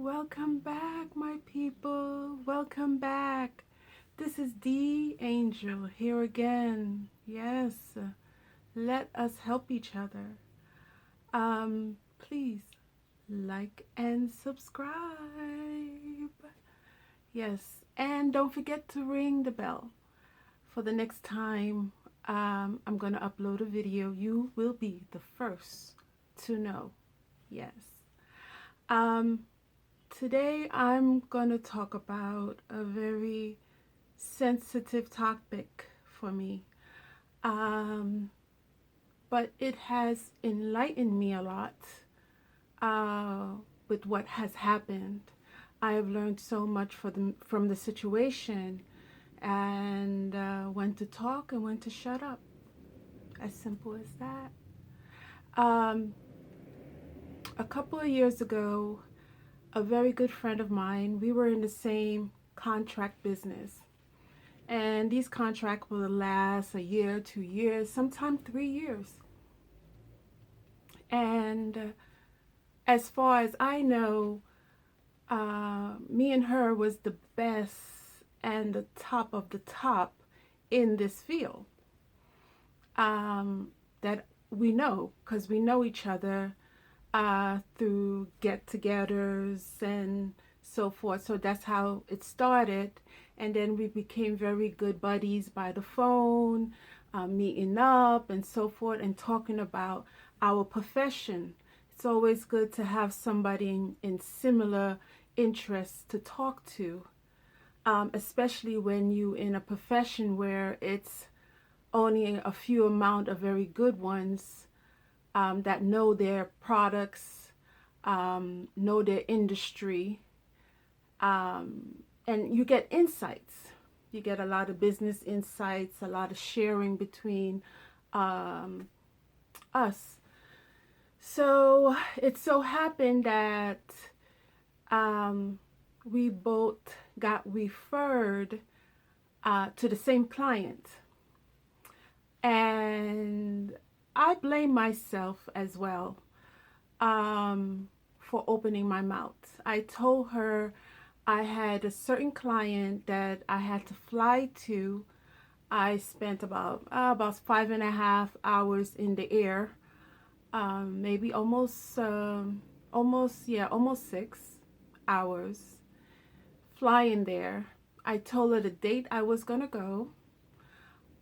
Welcome back, my people. Welcome back. This is Dee Angel here again. Yes, let us help each other. Please like and subscribe. Yes, and don't forget to ring the bell for the next time I'm going to upload a video. You will be the first to know. Yes. Um, Today I'm going to talk about a very sensitive topic for me. But it has enlightened me a lot with what has happened. I have learned so much from the situation and when to talk and when to shut up. As simple as that. A couple of years ago, a very good friend of mine, we were in the same contract business. And these contracts will last a year, 2 years, sometimes 3 years. And as far as I know, me and her was the best and the top of the top in this field. That we know, because we know each other through get-togethers and so forth. So that's how it started. And then we became very good buddies by the phone, meeting up and so forth and talking about our profession. It's always good to have somebody in similar interests to talk to, especially when you're in a profession where it's only a few amount of very good ones that know their products, know their industry, and you get insights. You get a lot of business insights, a lot of sharing between us. So it so happened that we both got referred to the same client. And I blame myself as well for opening my mouth. I told her I had a certain client that I had to fly to. I spent about 5.5 hours in the air, maybe almost 6 hours flying there. I told her the date I was gonna go,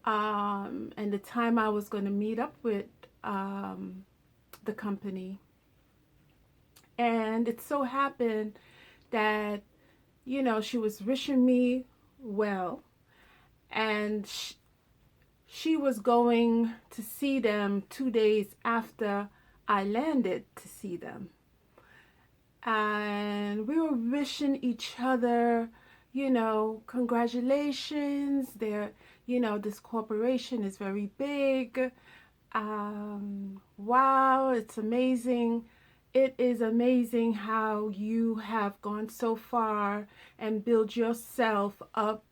and the time I was going to meet up with the company. And it so happened that, she was wishing me well, and she was going to see them 2 days after I landed to see them. And we were wishing each other, congratulations. This corporation is very big. Wow, it's amazing. It is amazing how you have gone so far and built yourself up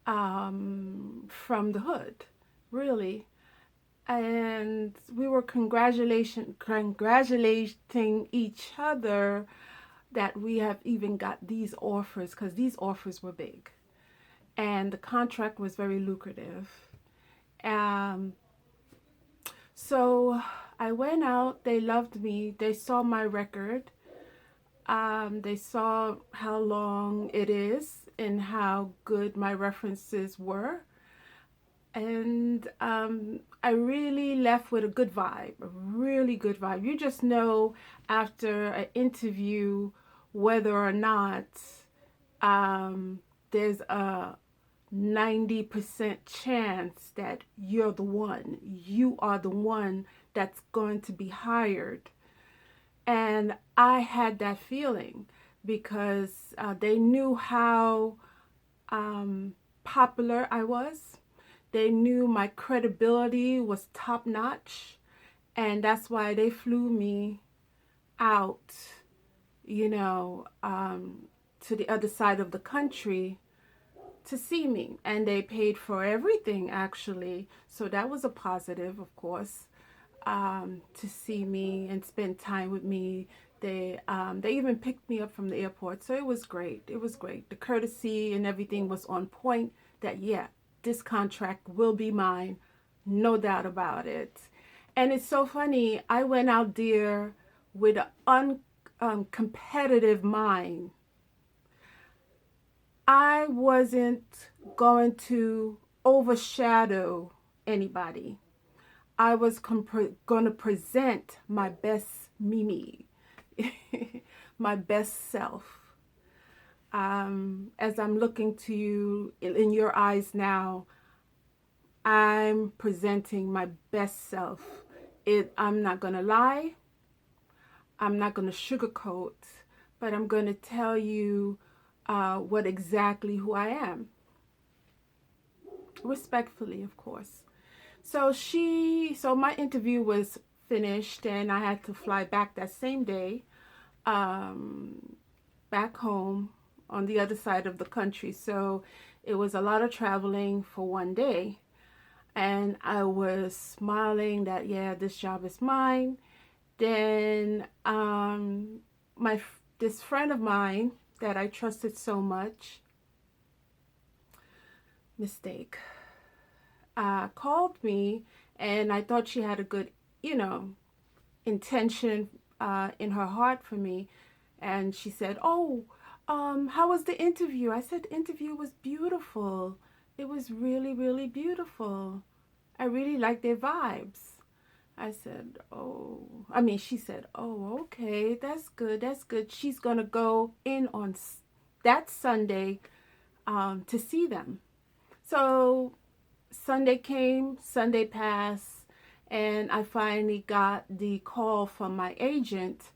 from the hood, really. And we were congratulating each other that we have even got these offers, because these offers were big and the contract was very lucrative. So I went out. They loved me. They saw my record. They saw how long it is and how good my references were. And I really left with a good vibe, a really good vibe. You just know after an interview whether or not there's a 90% chance that you're the one. You are the one that's going to be hired. And I had that feeling because they knew how popular I was. They knew my credibility was top notch. And that's why they flew me out, to the other side of the country to see me. And they paid for everything, actually. So that was a positive, of course, to see me and spend time with me, They even picked me up from the airport, so it was great. It was great. The courtesy and everything was on point. That yeah, this contract will be mine, no doubt about it. And it's so funny. I went out there with an competitive mind. I wasn't going to overshadow anybody. I was going to present my best Mimi, my best self. As I'm looking to you in your eyes now, I'm presenting my best self. I'm not going to lie. I'm not going to sugarcoat, but I'm going to tell you what exactly who I am. Respectfully, of course. So my interview was finished and I had to fly back that same day, back home on the other side of the country. So it was a lot of traveling for one day. And I was smiling that, yeah, this job is mine. Then this friend of mine that I trusted so much, called me, and I thought she had a good, intention in her heart for me. And she said, "Oh, how was the interview?" I said, "The interview was beautiful. It was really, really beautiful. I really liked their vibes." I said, she said, "Oh, okay, that's good, that's good." She's going to go in on that Sunday to see them. So Sunday came, Sunday passed, and I finally got the call from my agent.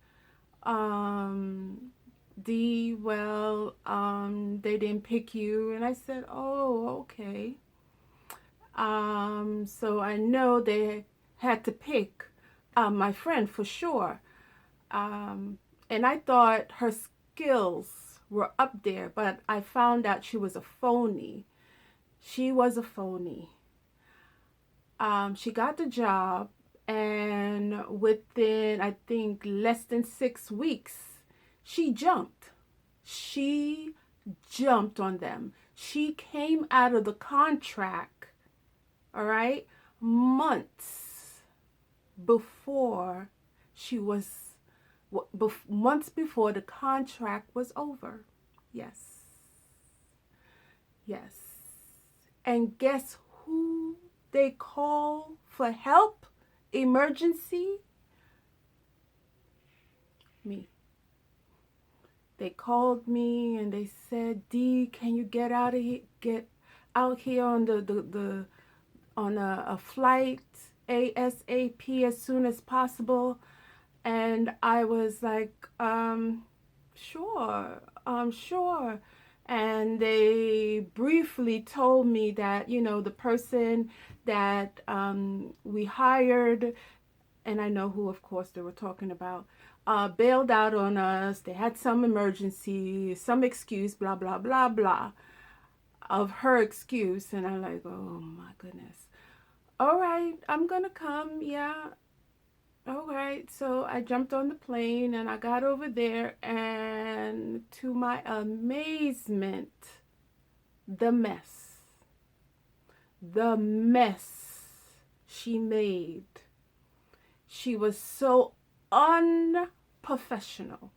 They didn't pick you. And I said, "Oh, okay." So I know they had to pick my friend for sure. And I thought her skills were up there, but I found out she was a phony. She was a phony. She got the job, and within, I think, less than 6 weeks, she jumped. She jumped on them. She came out of the contract, all right, months before months before the contract was over. Yes. Yes. And guess who they call for help? Emergency? Me. They called me and they said, "Dee, can you get out of here? Get out here on on a flight ASAP as soon as possible." And I was like, sure, sure. And they briefly told me that, the person that we hired, and I know who, of course, they were talking about, bailed out on us. They had some emergency, some excuse, blah, blah, blah, blah, of her excuse. And I'm like, oh, my goodness. All right, I'm going to come, yeah. All right, so I jumped on the plane and I got over there, and to my amazement, the mess she made. She was so unprofessional.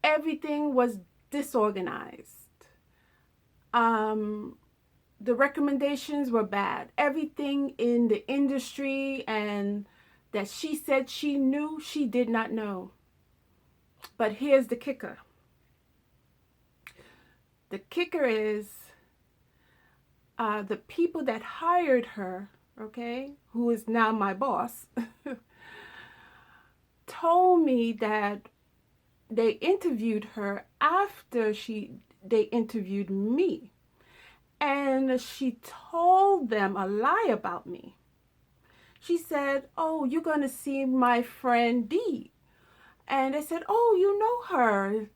Everything was disorganized. The recommendations were bad. Everything in the industry and that she said she knew, she did not know. But here's the kicker. The kicker is the people that hired her, okay, who is now my boss, told me that they interviewed her after they interviewed me. And she told them a lie about me. She said, "Oh, you're going to see my friend Dee." And they said, "Oh, you know her."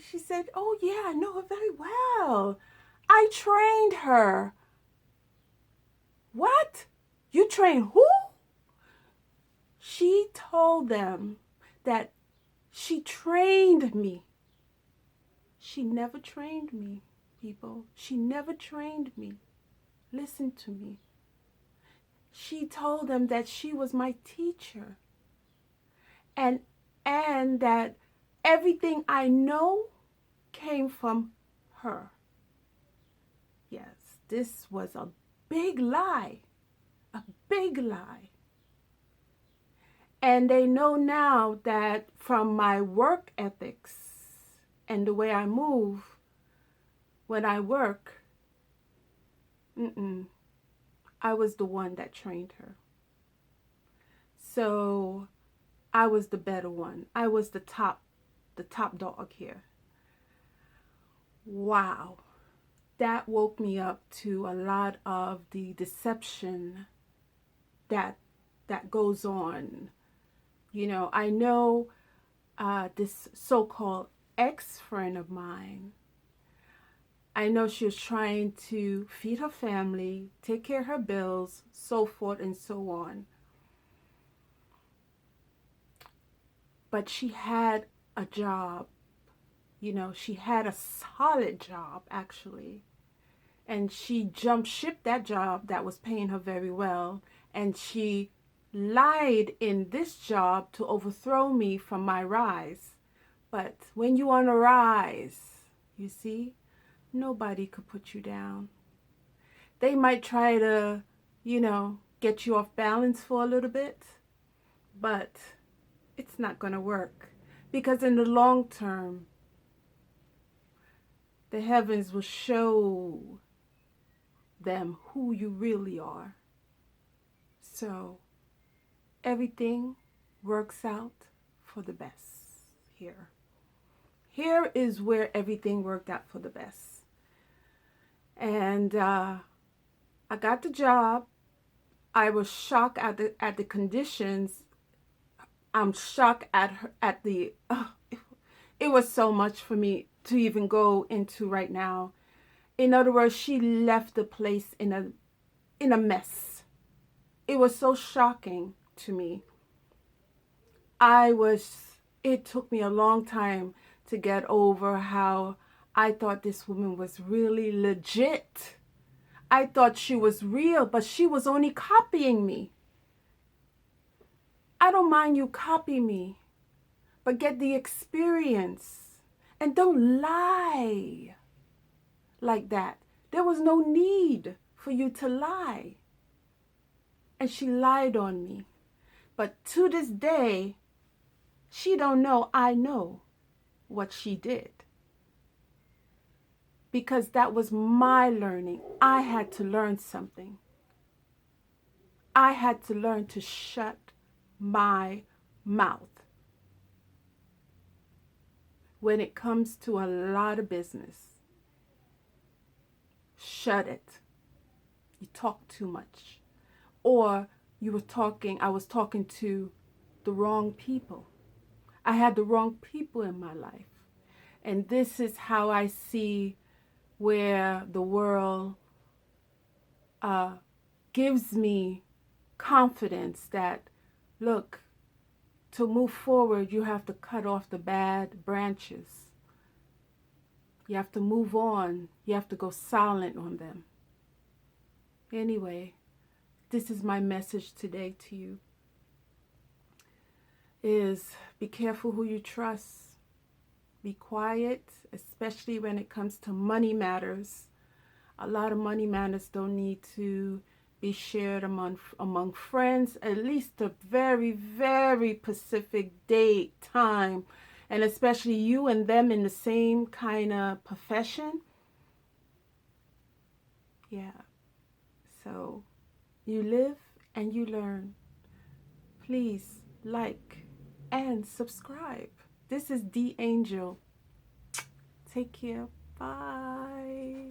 She said, "Oh, yeah, I know her very well. I trained her." "What? You trained who?" She told them that she trained me. She never trained me, people. She never trained me. Listen to me. She told them that she was my teacher. And that everything I know came from her. Yes, this was a big lie. A big lie. And they know now that from my work ethics and the way I move when I work, I was the one that trained her. So I was the better one. I was the top dog here. Wow. That woke me up to a lot of the deception that goes on. You know, I know this so-called ex-friend of mine, I know she was trying to feed her family, take care of her bills, so forth and so on. But she had a job. You know, she had a solid job, actually. And she jumped ship that job that was paying her very well. And she lied in this job to overthrow me from my rise. But when you on a rise, you see, nobody could put you down. They might try to, you know, get you off balance for a little bit, but it's not going to work. Because in the long term, the heavens will show them who you really are. So everything works out for the best here. Here is where everything worked out for the best. And I got the job. I was shocked at the conditions. I'm shocked at the. It was so much for me to even go into right now. In other words, she left the place in a mess. It was so shocking to me. It took me a long time to get over how I thought this woman was really legit. I thought she was real, but she was only copying me. I don't mind you copy me, but get the experience. And don't lie like that. There was no need for you to lie. And she lied on me. But to this day, she don't know I know what she did. Because that was my learning. I had to learn something. I had to learn to shut my mouth when it comes to a lot of business. Shut it. You talk too much. Or I was talking to the wrong people. I had the wrong people in my life. And this is how I see where the world gives me confidence that, look, to move forward, you have to cut off the bad branches. You have to move on. You have to go silent on them. Anyway, this is my message today to you, is be careful who you trust. Be quiet, especially when it comes to money matters. A lot of money matters don't need to be shared among friends, at least a very, very specific date, time, and especially you and them in the same kind of profession. Yeah. So you live and you learn. Please like and subscribe. This is Dee Angel. Take care. Bye.